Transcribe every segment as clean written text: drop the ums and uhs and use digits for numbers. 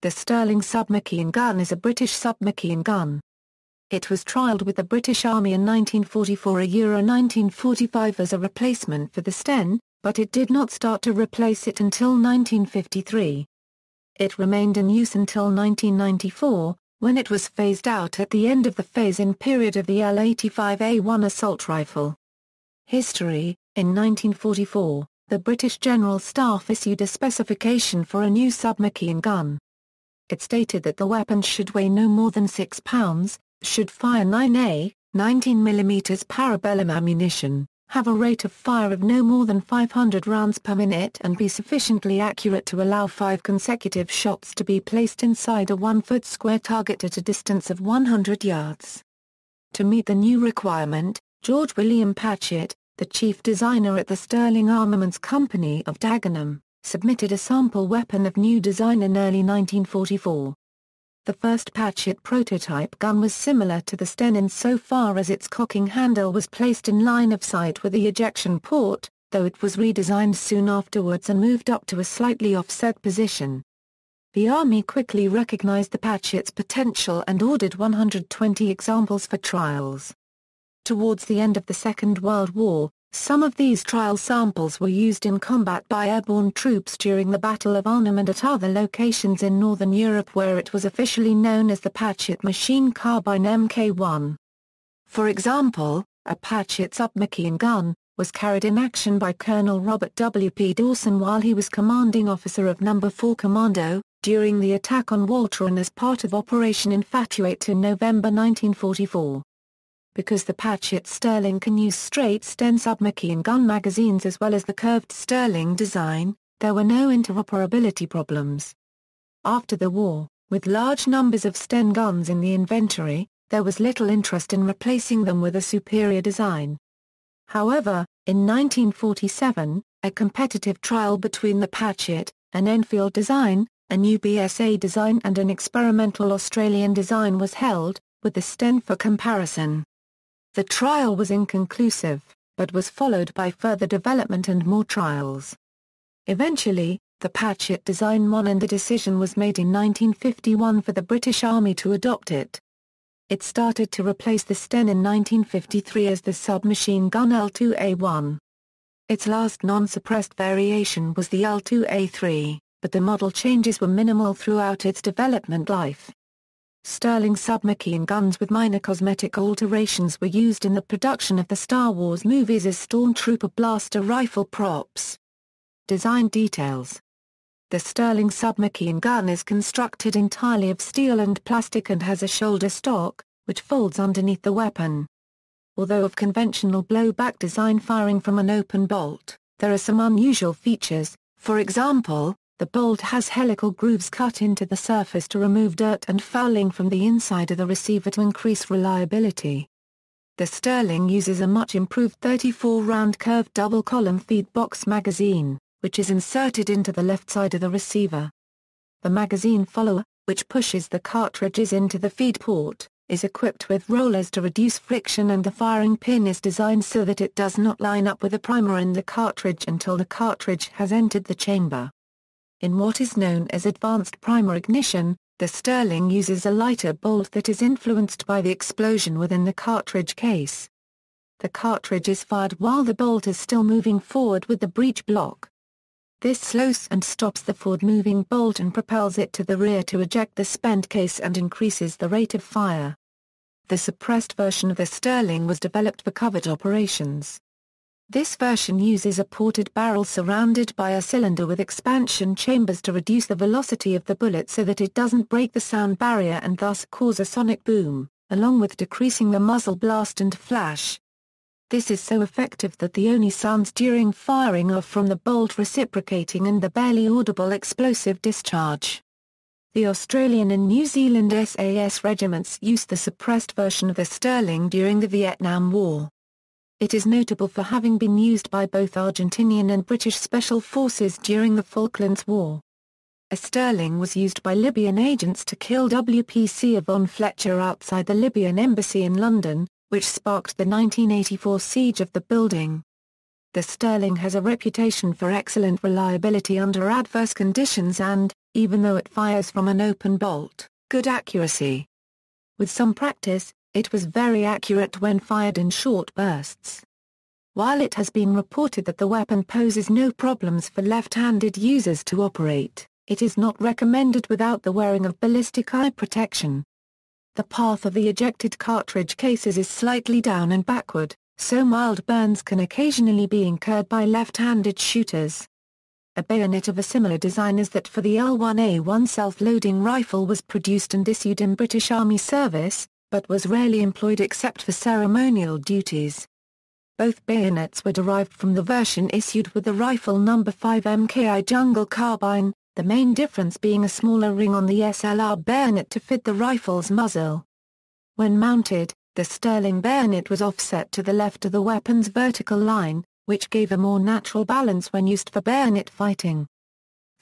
The Sterling submachine gun is a British submachine gun. It was trialled with the British Army in 1944–1945 as a replacement for the Sten, but it did not start to replace it until 1953. It remained in use until 1994, when it was phased out at the end of the phase-in period of the L-85A1 assault rifle. History: in 1944, the British General Staff issued a specification for a new submachine gun. It stated that the weapon should weigh no more than 6 pounds, should fire 9A, 19mm parabellum ammunition, have a rate of fire of no more than 500 rounds per minute and be sufficiently accurate to allow 5 consecutive shots to be placed inside a 1-foot square target at a distance of 100 yards. To meet the new requirement, George William Patchett, the chief designer at the Sterling Armaments Company of Dagenham, submitted a sample weapon of new design in early 1944. The first Patchett prototype gun was similar to the Sten insofar as its cocking handle was placed in line of sight with the ejection port, though it was redesigned soon afterwards and moved up to a slightly offset position. The Army quickly recognized the Patchett's potential and ordered 120 examples for trials. Towards the end of the Second World War, some of these trial samples were used in combat by airborne troops during the Battle of Arnhem and at other locations in Northern Europe where it was officially known as the Patchett machine carbine Mk1. For example, a Patchett submachine gun was carried in action by Colonel Robert W. P. Dawson while he was commanding officer of No. 4 Commando, during the attack on Walcheren as part of Operation Infatuate in November 1944. Because the Patchett Sterling can use straight Sten submachine gun magazines as well as the curved Sterling design, there were no interoperability problems. After the war, with large numbers of Sten guns in the inventory, there was little interest in replacing them with a superior design. However, in 1947, a competitive trial between the Patchett, an Enfield design, a new BSA design and an experimental Australian design was held, with the Sten for comparison. The trial was inconclusive, but was followed by further development and more trials. Eventually, the Patchett design won and the decision was made in 1951 for the British Army to adopt it. It started to replace the Sten in 1953 as the submachine gun L2A1. Its last non-suppressed variation was the L2A3, but the model changes were minimal throughout its development life. Sterling submachine guns with minor cosmetic alterations were used in the production of the Star Wars movies as Stormtrooper blaster rifle props. Design details: the Sterling submachine gun is constructed entirely of steel and plastic and has a shoulder stock, which folds underneath the weapon. Although of conventional blowback design firing from an open bolt, there are some unusual features. For example, the bolt has helical grooves cut into the surface to remove dirt and fouling from the inside of the receiver to increase reliability. The Sterling uses a much improved 34-round curved double-column feed box magazine, which is inserted into the left side of the receiver. The magazine follower, which pushes the cartridges into the feed port, is equipped with rollers to reduce friction and the firing pin is designed so that it does not line up with the primer in the cartridge until the cartridge has entered the chamber. In what is known as advanced primer ignition, the Sterling uses a lighter bolt that is influenced by the explosion within the cartridge case. The cartridge is fired while the bolt is still moving forward with the breech block. This slows and stops the forward-moving bolt and propels it to the rear to eject the spent case and increases the rate of fire. The suppressed version of the Sterling was developed for covert operations. This version uses a ported barrel surrounded by a cylinder with expansion chambers to reduce the velocity of the bullet so that it doesn't break the sound barrier and thus cause a sonic boom, along with decreasing the muzzle blast and flash. This is so effective that the only sounds during firing are from the bolt reciprocating and the barely audible explosive discharge. The Australian and New Zealand SAS regiments used the suppressed version of the Sterling during the Vietnam War. It is notable for having been used by both Argentinian and British Special Forces during the Falklands War. A Sterling was used by Libyan agents to kill WPC Yvonne Fletcher outside the Libyan embassy in London, which sparked the 1984 siege of the building. the Sterling has a reputation for excellent reliability under adverse conditions and, even though it fires from an open bolt, good accuracy. With some practice, it was very accurate when fired in short bursts. While it has been reported that the weapon poses no problems for left-handed users to operate, it is not recommended without the wearing of ballistic eye protection. The path of the ejected cartridge cases is slightly down and backward, so mild burns can occasionally be incurred by left-handed shooters. A bayonet of a similar design as that for the L1A1 self-loading rifle was produced and issued in British Army service, but was rarely employed except for ceremonial duties. Both bayonets were derived from the version issued with the rifle No. 5 MKI Jungle Carbine, the main difference being a smaller ring on the SLR bayonet to fit the rifle's muzzle. When mounted, the Sterling bayonet was offset to the left of the weapon's vertical line, which gave a more natural balance when used for bayonet fighting.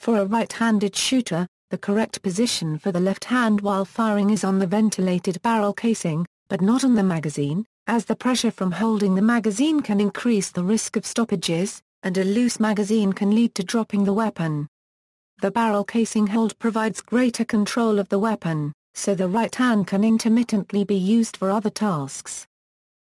For a right-handed shooter, the correct position for the left hand while firing is on the ventilated barrel casing, but not on the magazine, as the pressure from holding the magazine can increase the risk of stoppages, and a loose magazine can lead to dropping the weapon. The barrel casing hold provides greater control of the weapon, so the right hand can intermittently be used for other tasks.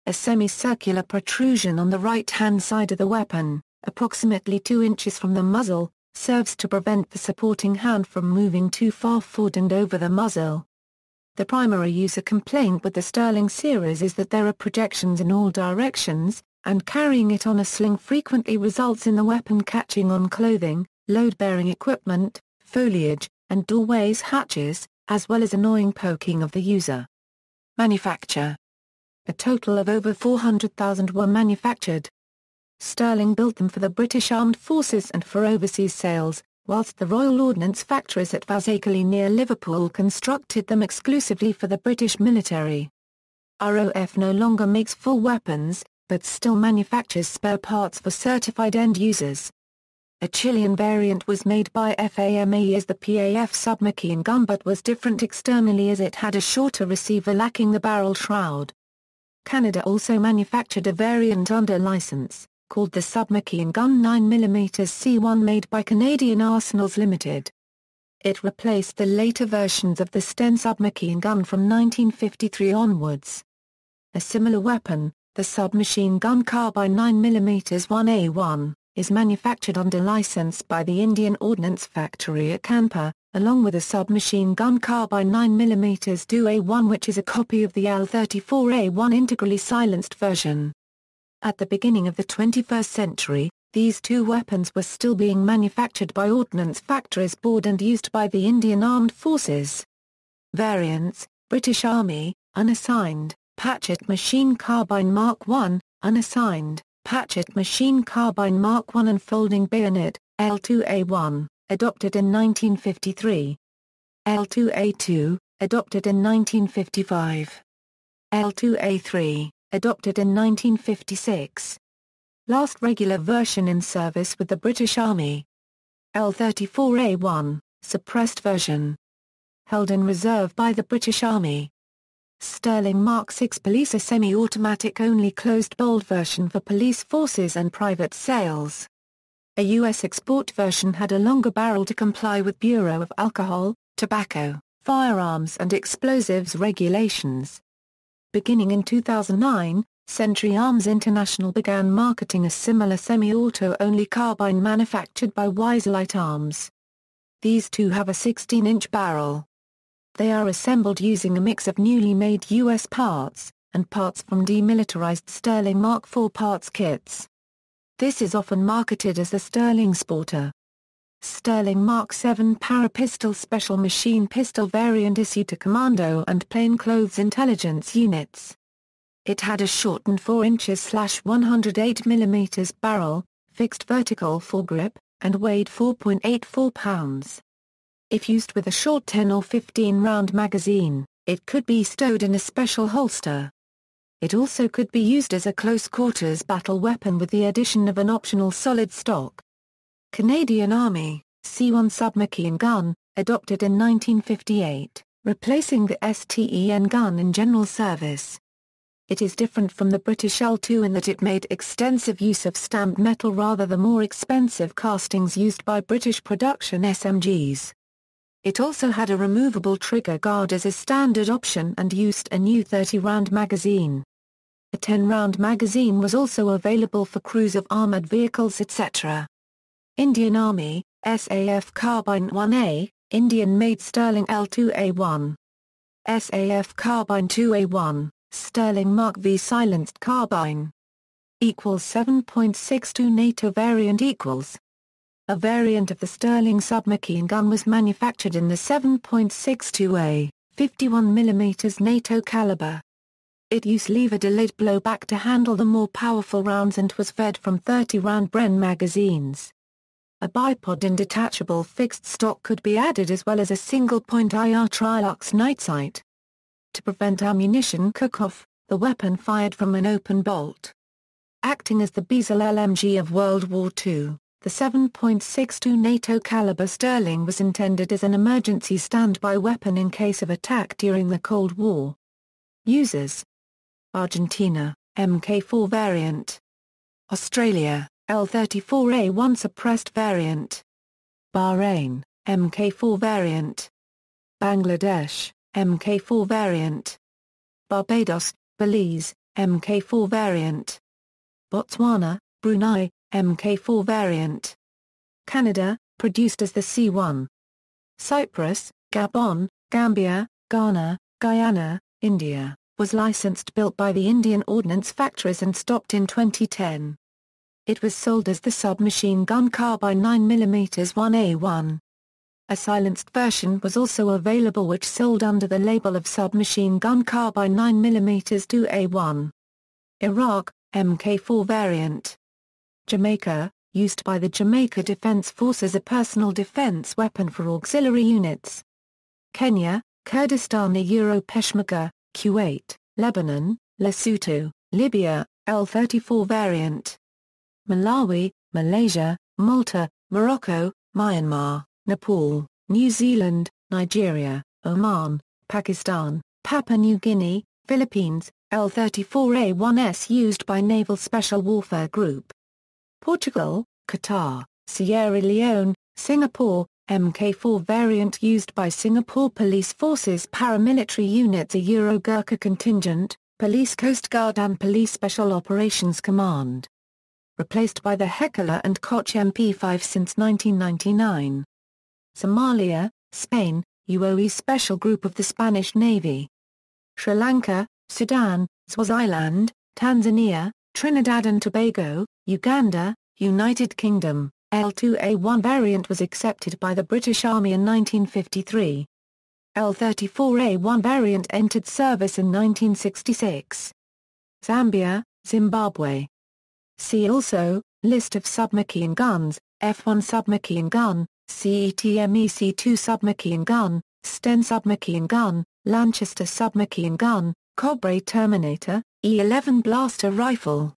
A semicircular protrusion on the right-hand side of the weapon, approximately 2 inches from the muzzle, serves to prevent the supporting hand from moving too far forward and over the muzzle. The primary user complaint with the Sterling series is that there are projections in all directions, and carrying it on a sling frequently results in the weapon catching on clothing, load-bearing equipment, foliage, and doorways hatches, as well as annoying poking of the user. Manufacture. A total of over 400,000 were manufactured. Sterling built them for the British Armed Forces and for overseas sales, whilst the Royal Ordnance factories at Fazakerley near Liverpool constructed them exclusively for the British military. ROF no longer makes full weapons, but still manufactures spare parts for certified end users. A Chilean variant was made by FAMAE as the PAF submachine gun but was different externally as it had a shorter receiver lacking the barrel shroud. Canada also manufactured a variant under license, called the submachine gun 9mm C1 made by Canadian Arsenals Limited. It replaced the later versions of the Sten submachine gun from 1953 onwards. A similar weapon, the submachine gun carbine 9mm 1A1, is manufactured under license by the Indian Ordnance Factory at Kanpur, along with a submachine gun carbine 9mm 2A1 which is a copy of the L34A1 integrally silenced version. At the beginning of the 21st century, these two weapons were still being manufactured by ordnance factories bought and used by the Indian Armed Forces. Variants: British Army, unassigned, Patchet Machine Carbine Mark I, unassigned, Patchet Machine Carbine Mark I and Folding Bayonet, L2A1, adopted in 1953. L2A2, adopted in 1955. L2A3, adopted in 1956. Last regular version in service with the British Army. L34A1, suppressed version. Held in reserve by the British Army. Sterling Mark VI Police, a semi-automatic only closed-bolt version for police forces and private sales. A U.S. export version had a longer barrel to comply with Bureau of Alcohol, Tobacco, Firearms and Explosives regulations. Beginning in 2009, Century Arms International began marketing a similar semi-auto-only carbine manufactured by Wiselight Arms. These two have a 16-inch barrel. They are assembled using a mix of newly made U.S. parts, and parts from demilitarized Sterling Mark IV parts kits. This is often marketed as the Sterling Sporter. Sterling Mark VII Parapistol Special Machine Pistol variant issued to Commando and Plainclothes Intelligence units. It had a shortened 4 inches /108mm barrel, fixed vertical foregrip, and weighed 4.84 pounds. If used with a short 10 or 15-round magazine, it could be stowed in a special holster. It also could be used as a close-quarters battle weapon with the addition of an optional solid stock. Canadian Army, C1 submachine gun, adopted in 1958, replacing the STEN gun in general service. It is different from the British L2 in that it made extensive use of stamped metal rather than more expensive castings used by British production SMGs. It also had a removable trigger guard as a standard option and used a new 30-round magazine. A 10-round magazine was also available for crews of armoured vehicles etc. Indian Army, SAF Carbine 1A, Indian-made Sterling L2A1. SAF Carbine 2A1, Sterling Mark V silenced carbine. Equals 7.62 NATO variant equals. A variant of the Sterling submachine gun was manufactured in the 7.62A, 51mm NATO caliber. It used lever-delayed blowback to handle the more powerful rounds and was fed from 30-round Bren magazines. A bipod and detachable fixed stock could be added as well as a single-point IR Trilux night sight. To prevent ammunition cook-off, the weapon fired from an open bolt. Acting as the Beazle LMG of World War II, the 7.62 NATO caliber Sterling was intended as an emergency standby weapon in case of attack during the Cold War. Users: Argentina, Mk4 variant. Australia, L34A1 suppressed variant. Bahrain, Mk4 variant. Bangladesh, Mk4 variant. Barbados, Belize, Mk4 variant. Botswana, Brunei, Mk4 variant. Canada, produced as the C1. Cyprus, Gabon, Gambia, Ghana, Guyana, India, was licensed built by the Indian Ordnance Factories and stopped in 2010. It was sold as the submachine gun carbine 9mm 1A1. A silenced version was also available which sold under the label of submachine gun carbine 9mm 2A1. Iraq, Mk4 variant. Jamaica, used by the Jamaica Defense Force as a personal defense weapon for auxiliary units. Kenya, Kurdistan Euro Peshmerga, Kuwait, Lebanon, Lesotho, Libya, L34 variant. Malawi, Malaysia, Malta, Morocco, Myanmar, Nepal, New Zealand, Nigeria, Oman, Pakistan, Papua New Guinea, Philippines, L34A1S used by Naval Special Warfare Group. Portugal, Qatar, Sierra Leone, Singapore, Mk4 variant used by Singapore Police Forces paramilitary units a Euro Gurkha contingent, Police Coast Guard and Police Special Operations Command. Replaced by the Heckler & Koch MP5 since 1999. Somalia, Spain, UOE Special Group of the Spanish Navy. Sri Lanka, Sudan, Swaziland, Tanzania, Trinidad and Tobago, Uganda, United Kingdom, L2A1 variant was accepted by the British Army in 1953. L34A1 variant entered service in 1966. Zambia, Zimbabwe. See also, List of submachine guns, F1 submachine gun, CETMEC2 submachine gun, Sten submachine gun, Lanchester submachine gun, Cobre Terminator, E11 blaster rifle.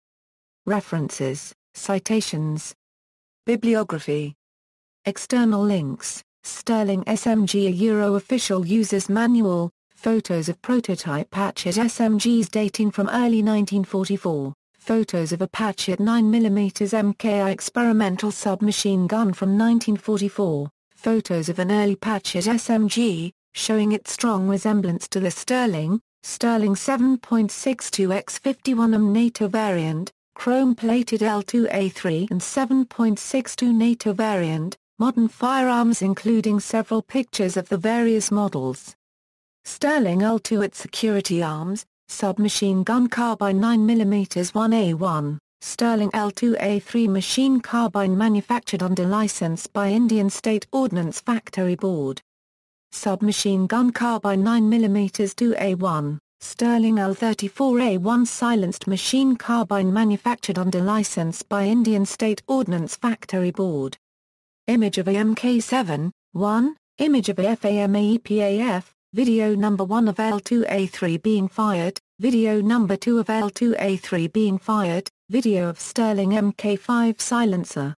References, citations. Bibliography. External links, Sterling SMG a Euro official user's manual, photos of prototype Hatchet SMGs dating from early 1944, photos of a Hatchet 9mm MKI experimental submachine gun from 1944, photos of an early Hatchet SMG, showing its strong resemblance to the Sterling 7.62x51mm NATO variant, chrome-plated L2A3 and 7.62 NATO variant, modern firearms including several pictures of the various models. Sterling L2 at Security Arms, submachine gun carbine 9mm 1A1, Sterling L2A3 machine carbine manufactured under license by Indian State Ordnance Factory Board. Submachine gun carbine 9mm 2A1, Sterling L34A1 silenced machine carbine manufactured under license by Indian State Ordnance Factory Board. Image of a Mk7, 1, image of a FAMAEPAF, video number 1 of L2A3 being fired, video number 2 of L2A3 being fired, video of Sterling Mk5 silencer.